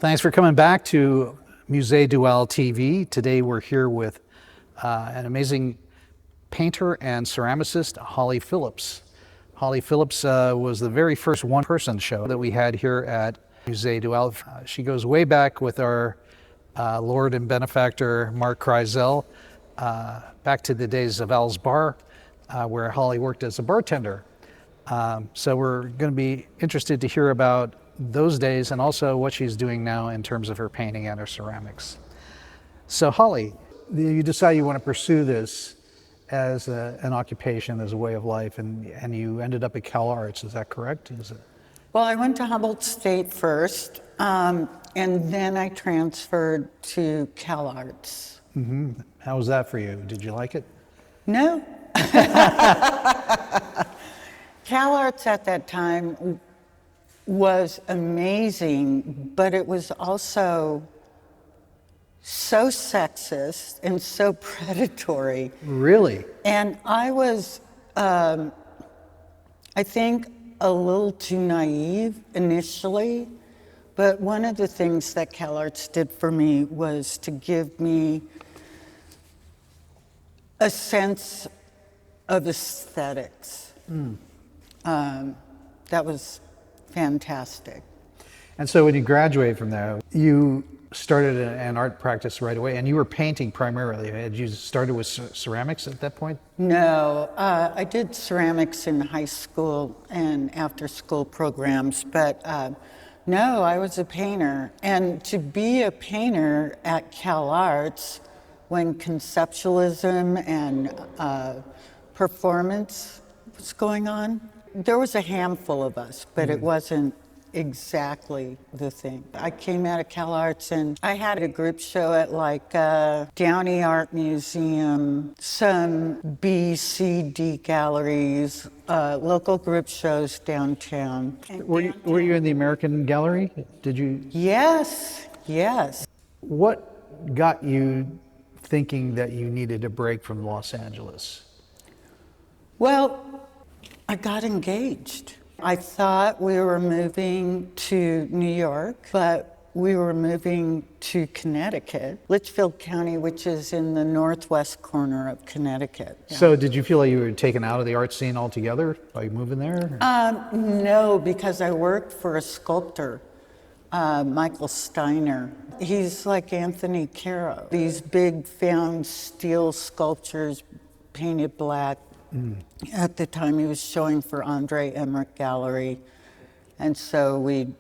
Thanks for coming back to Musée Dual TV. Today we're here with an amazing painter and ceramicist, Holly Phillips. Holly Phillips was the very first one-person show that we had here at Musée Dual. She goes way back with our Lord and benefactor, Mark Kreisel, back to the days of Al's Bar, where Holly worked as a bartender. So we're going to be interested to hear about those days and also what she's doing now in terms of her painting and her ceramics. So Holly, you decide you want to pursue this as an occupation, as a way of life, and you ended up at Cal Arts, is that correct? Well, I went to Humboldt State first, and then I transferred to Cal Arts. Mm-hmm. How was that for you? Did you like it? No. Cal Arts at that time was amazing, but it was also so sexist and so predatory. Really? And I was, I think, a little too naive initially, but one of the things that Cal Arts did for me was to give me a sense of aesthetics. That was fantastic. And so when you graduated from there, you started an art practice right away, and you were painting primarily. Had you started with ceramics at that point? No, I did ceramics in high school and after school programs, but no, I was a painter. And to be a painter at Cal Arts, when conceptualism and performance was going on, there was a handful of us, but it wasn't exactly the thing. I came out of Cal Arts and I had a group show at like Downey Art Museum, some B, C, D galleries, local group shows downtown. Were you in the American Gallery? Did you? Yes, yes. What got you thinking that you needed a break from Los Angeles? Well, I got engaged. I thought we were moving to New York, but we were moving to Connecticut, Litchfield County, which is in the northwest corner of Connecticut. Yeah. So did you feel like you were taken out of the art scene altogether by moving there? No, because I worked for a sculptor, Michael Steiner. He's like Anthony Caro. These big found steel sculptures painted black. At the time, he was showing for Andre Emmerich Gallery. And so we'd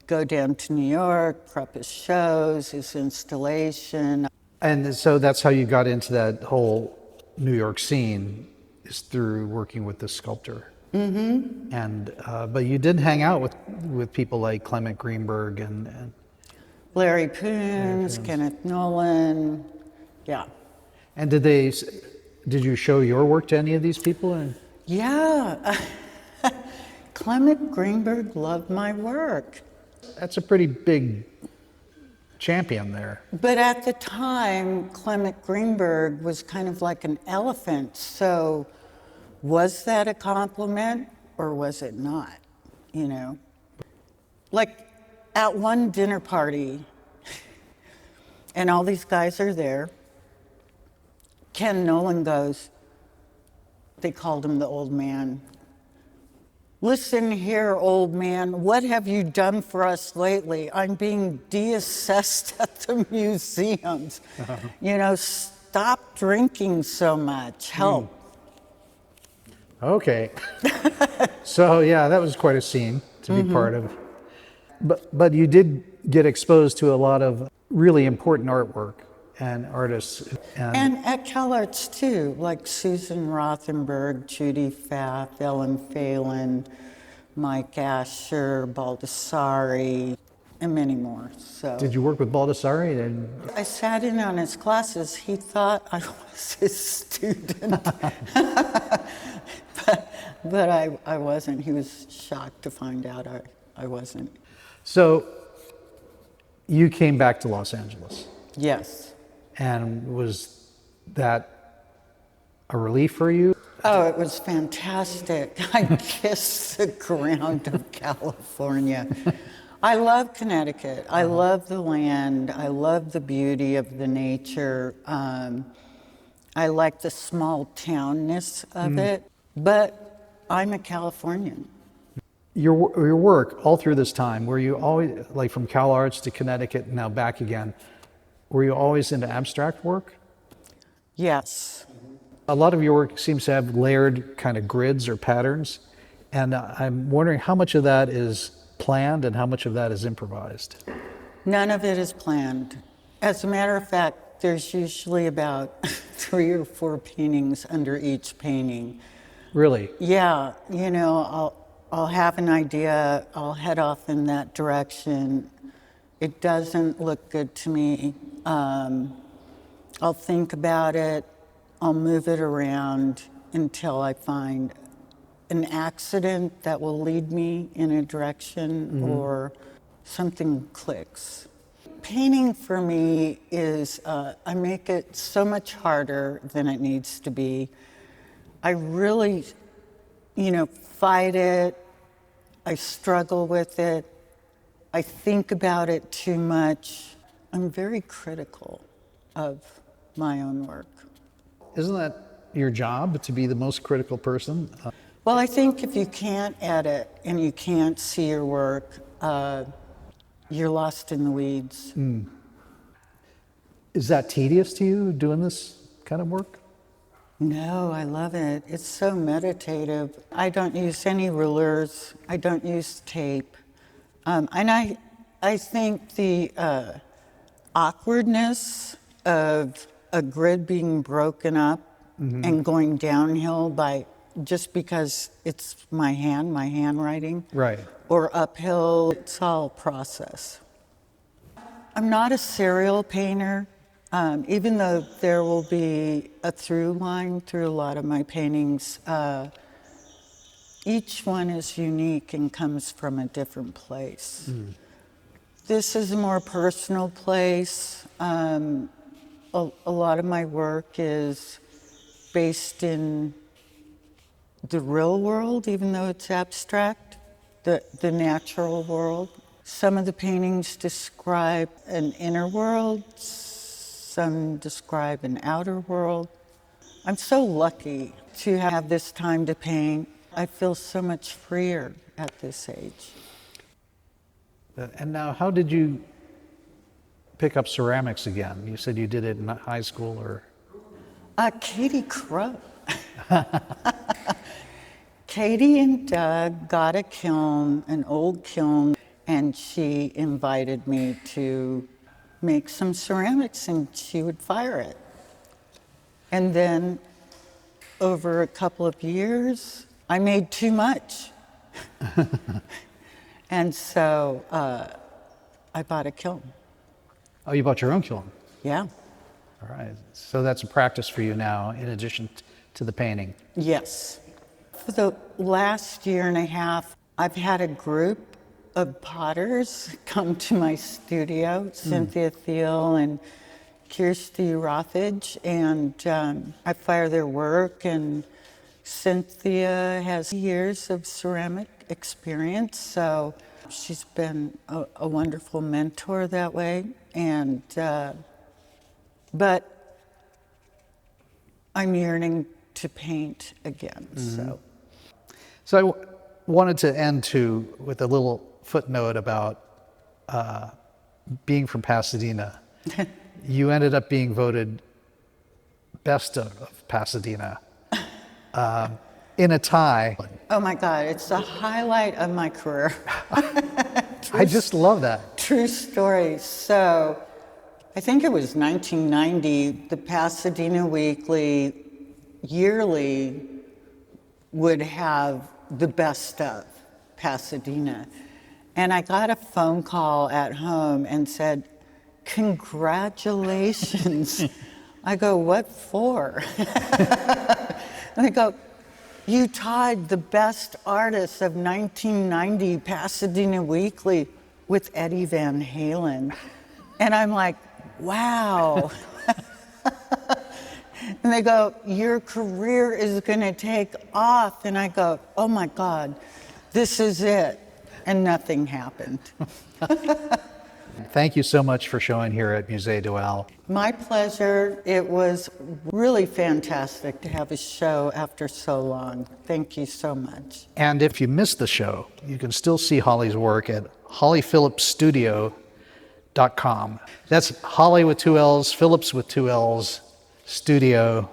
go down to New York, prep his shows, his installation. And so that's how you got into that whole New York scene, is through working with this sculptor. Mm-hmm. And but you did hang out with people like Clement Greenberg and Larry Poons, Kenneth Nolan, yeah. And did you show your work to any of these people? Yeah. Clement Greenberg loved my work. That's a pretty big champion there. But at the time, Clement Greenberg was kind of like an elephant. So was that a compliment or was it not? You know? Like at one dinner party, and all these guys are there, Ken Nolan goes, they called him the old man. Listen here, old man, what have you done for us lately? I'm being de-assessed at the museums. You know, stop drinking so much, help. Okay. So yeah, that was quite a scene to be part of. But you did get exposed to a lot of really important artwork and artists. And at Cal Arts too, like Susan Rothenberg, Judy Pfaff, Ellen Phelan, Mike Asher, Baldessari, and many more. So. Did you work with Baldessari? I sat in on his classes. He thought I was his student. but I wasn't. He was shocked to find out I wasn't. So you came back to Los Angeles. Yes. And was that a relief for you? Oh, it was fantastic. I kissed the ground of California. I love Connecticut. I love the land. I love the beauty of the nature. I like the small townness of it, but I'm a Californian. Your work all through this time, were you always, like from Cal Arts to Connecticut and now back again, were you always into abstract work? Yes. A lot of your work seems to have layered kind of grids or patterns, and I'm wondering how much of that is planned and how much of that is improvised. None of it is planned. As a matter of fact, there's usually about 3 or 4 paintings under each painting. Really? Yeah, I'll have an idea, I'll head off in that direction. It doesn't look good to me. I'll think about it, I'll move it around until I find an accident that will lead me in a direction or something clicks. Painting for me is, I make it so much harder than it needs to be. I really, fight it. I struggle with it. I think about it too much. I'm very critical of my own work. Isn't that your job, to be the most critical person? Well, I think if you can't edit and you can't see your work, you're lost in the weeds. Is that tedious to you, doing this kind of work? No, I love it. It's so meditative. I don't use any rulers. I don't use tape. And I think the awkwardness of a grid being broken up and going downhill by just because it's my handwriting. Right. Or uphill, it's all process. I'm not a serial painter. Even though there will be a through line through a lot of my paintings, each one is unique and comes from a different place. This is a more personal place. A lot of my work is based in the real world, even though it's abstract, the natural world. Some of the paintings describe an inner world, some describe an outer world. I'm so lucky to have this time to paint. I feel so much freer at this age. And now, how did you pick up ceramics again? You said you did it in high school, or? Katie Crow. Katie and Doug got a kiln, an old kiln, and she invited me to make some ceramics and she would fire it. And then over a couple of years, I made too much. And so I bought a kiln. Oh, you bought your own kiln? Yeah. All right. So that's a practice for you now, in addition to the painting. Yes. For the last year and a half, I've had a group of potters come to my studio, Cynthia Thiel and Kirsty Rothage, and I fire their work, and Cynthia has years of ceramic experience, so she's been a wonderful mentor that way, and but I'm yearning to paint again, So I wanted to end with a little footnote about being from Pasadena. You ended up being voted best of Pasadena in a tie. Oh my God, it's the highlight of my career. I just love that. True story. So I think it was 1990, the Pasadena Weekly yearly would have the best of Pasadena. And I got a phone call at home and said, "Congratulations." I go, "What for?" And they go, "You tied the best artist of 1990 Pasadena Weekly with Eddie Van Halen." And I'm like, wow. And they go, "Your career is gonna take off." And I go, "Oh my God, this is it." and nothing happened. Thank you so much for showing here at Musée Duel. My pleasure. It was really fantastic to have a show after so long. Thank you so much. And if you missed the show, you can still see Holly's work at hollyphillipsstudio.com. That's Holly with 2 L's, Phillips with 2 L's, studio.com.